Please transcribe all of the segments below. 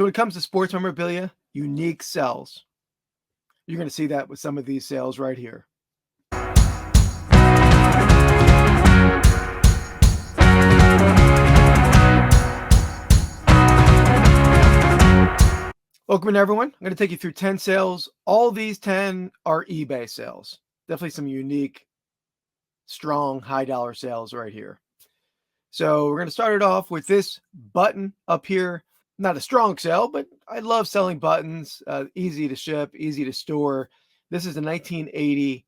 So when it comes to sports memorabilia, unique sells. You're going to see that with some of these sales right here. Welcome in, everyone. I'm going to take you through 10 sales. All these 10 are eBay sales. Definitely some unique, strong, high dollar sales right here. So we're going to start it off with this button up here. Not a strong sell, but I love selling buttons. Easy to ship, easy to store. This is a 1980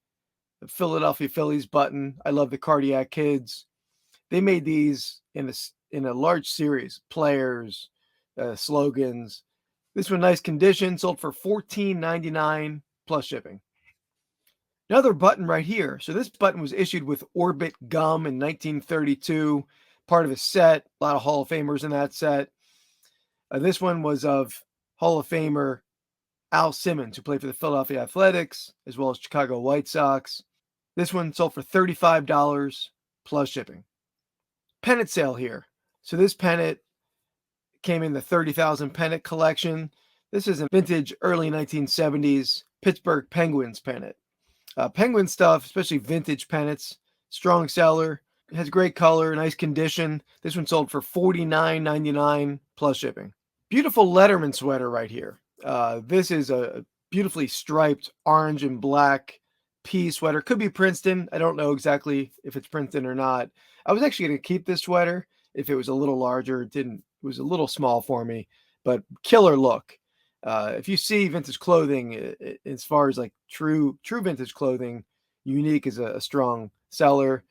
Philadelphia Phillies button. I love the Cardiac Kids. They made these in a large series, players, slogans. This one, nice condition, sold for $14.99 plus shipping. Another button right here. So this button was issued with Orbit gum in 1932, part of a set. A lot of Hall of Famers in that set. This one was of Hall of Famer Al Simmons, who played for the Philadelphia Athletics, as well as Chicago White Sox. This one sold for $35 plus shipping. Pennant sale here. So this pennant came in the 30,000 pennant collection. This is a vintage early 1970s Pittsburgh Penguins pennant. Penguin stuff, especially vintage pennants, strong seller. It has great color, nice condition. This one sold for $49.99 plus shipping. Beautiful Letterman sweater right here. This is a beautifully striped orange and black pea sweater. Could be Princeton. I don't know exactly if it's Princeton or not. I was actually going to keep this sweater if it was a little larger. It was a little small for me, but killer look. If you see vintage clothing, as far as like true vintage clothing, unique is a strong seller.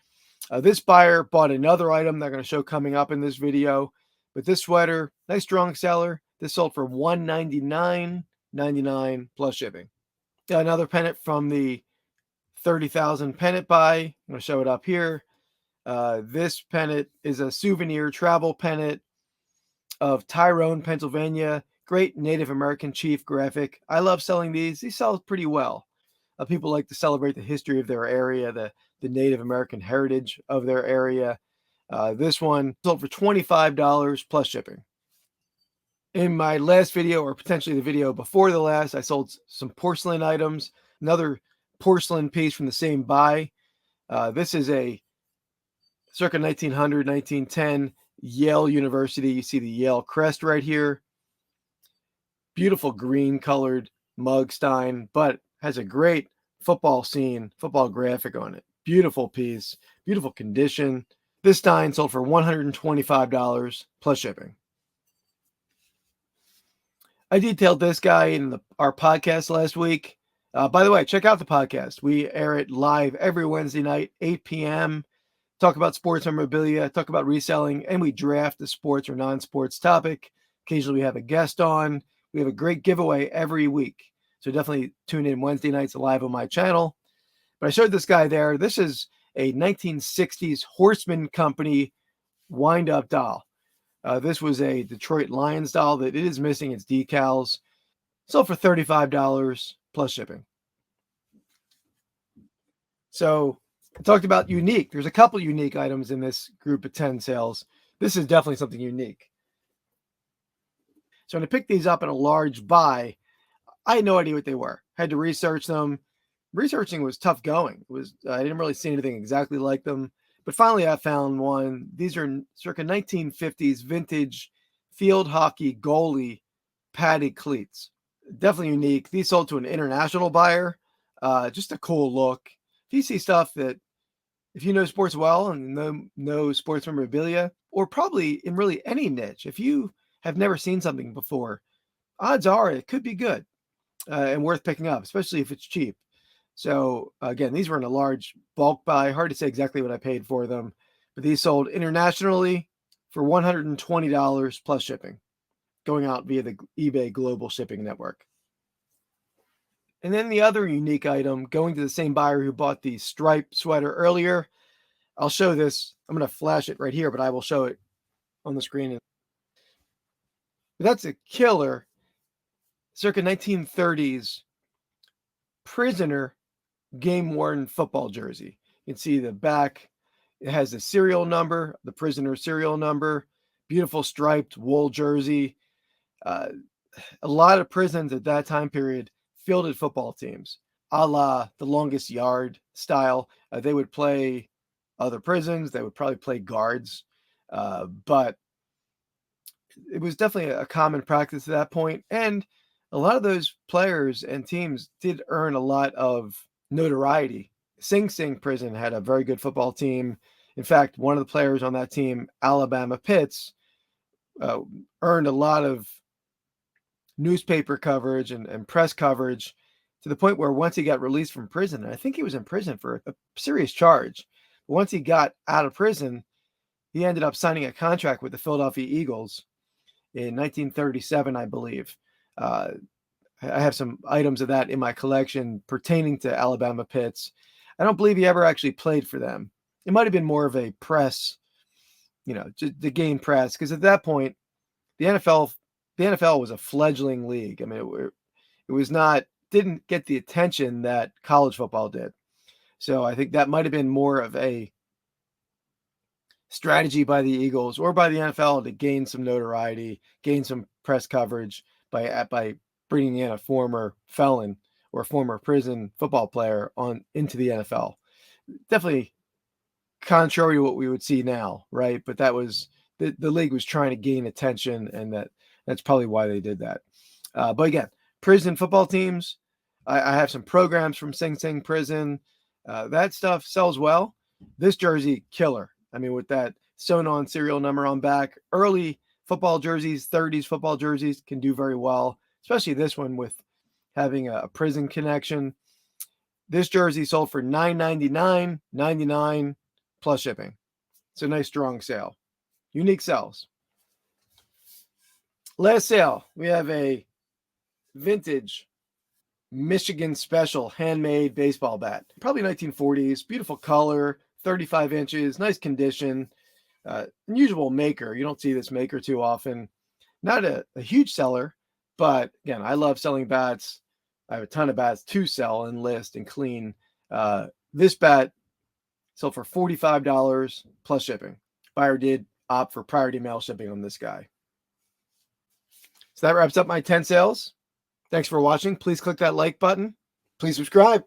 This buyer bought another item that I'm going to show coming up in this video, but this sweater, nice strong seller. This sold for $199.99 plus shipping. Another pennant from the 30,000 pennant buy. I'm going to show it up here. This pennant is a souvenir travel pennant of Tyrone, Pennsylvania. Great Native American chief graphic. I love selling these. These sell pretty well. People like to celebrate the history of their area, the Native American heritage of their area. This one sold for $25 plus shipping. In my last video, or potentially the video before the last, I sold some porcelain items. Another porcelain piece from the same buy. This is a circa 1900, 1910 Yale University. You see the Yale crest right here. Beautiful green colored mug stein, but has a great football graphic on it. Beautiful piece, beautiful condition. This stein sold for $125 plus shipping. I detailed this guy in our podcast last week. By the way, check out the podcast. We air it live every Wednesday night, 8 p.m. Talk about sports memorabilia, talk about reselling, and we draft the sports or non-sports topic. Occasionally we have a guest on. We have a great giveaway every week. So definitely tune in Wednesday nights live on my channel. But I showed this guy there. This is a 1960s Horseman Company wind-up doll. This was a Detroit Lions doll that it is missing its decals. Sold for $35 plus shipping. So I talked about unique. There's a couple unique items in this group of 10 sales. This is definitely something unique. So when I picked these up in a large buy, I had no idea what they were. I had to research them. Researching was tough going. I didn't really see anything exactly like them. But finally, I found one. These are circa 1950s vintage field hockey goalie padded cleats. Definitely unique. These sold to an international buyer. Just a cool look. If you see stuff that, if you know sports well and know sports memorabilia, or probably in really any niche, if you have never seen something before, odds are it could be good and worth picking up, especially if it's cheap. So again, these were in a large bulk buy. Hard to say exactly what I paid for them, but these sold internationally for $120 plus shipping, going out via the eBay Global Shipping Network. And then the other unique item, going to the same buyer who bought the striped sweater earlier. I'll show this. I'm going to flash it right here, but I will show it on the screen. But that's a killer circa 1930s prisoner game-worn football jersey. You can see the back. It has the serial number, the prisoner serial number. Beautiful striped wool jersey. Uh, a lot of prisons at that time period fielded football teams, a la the longest yard style. They would play other prisons. They would probably play guards, but it was definitely a common practice at that point. And a lot of those players and teams did earn a lot of notoriety. Sing Sing Prison had a very good football team. In fact, one of the players on that team, Alabama Pitts, uh, earned a lot of newspaper coverage and press coverage to the point where once he got released from prison, and I think he was in prison for a serious charge. Once he got out of prison, he ended up signing a contract with the Philadelphia Eagles in 1937, I believe. Uh, I have some items of that in my collection pertaining to Alabama Pitts. I don't believe he ever actually played for them. It might have been more of a press, just the game press, because at that point, the NFL, the NFL was a fledgling league. I mean, it was not didn't get the attention that college football did. So I think that might have been more of a strategy by the Eagles or by the NFL to gain some notoriety, gain some press coverage by bringing in a former felon or former prison football player on into the NFL. Definitely contrary to what we would see now, right? But that was the league was trying to gain attention, and that's probably why they did that. But again, prison football teams. I have some programs from Sing Sing Prison. That stuff sells well. This jersey, killer. I mean, with that sewn on serial number on back, early football jerseys, 30s football jerseys can do very well, especially this one with having a prison connection. This jersey sold for $9.99.99 plus shipping. It's a nice strong sale. Unique sales. Last sale, we have a vintage Michigan Special handmade baseball bat. Probably 1940s. Beautiful color, 35 inches, nice condition. Unusual maker. You don't see this maker too often. Not a huge seller, but again, I love selling bats. I have a ton of bats to sell and list and clean. This bat sold for $45 plus shipping. Buyer did opt for priority mail shipping on this guy. So that wraps up my 10 sales. Thanks for watching. Please click that like button. Please subscribe.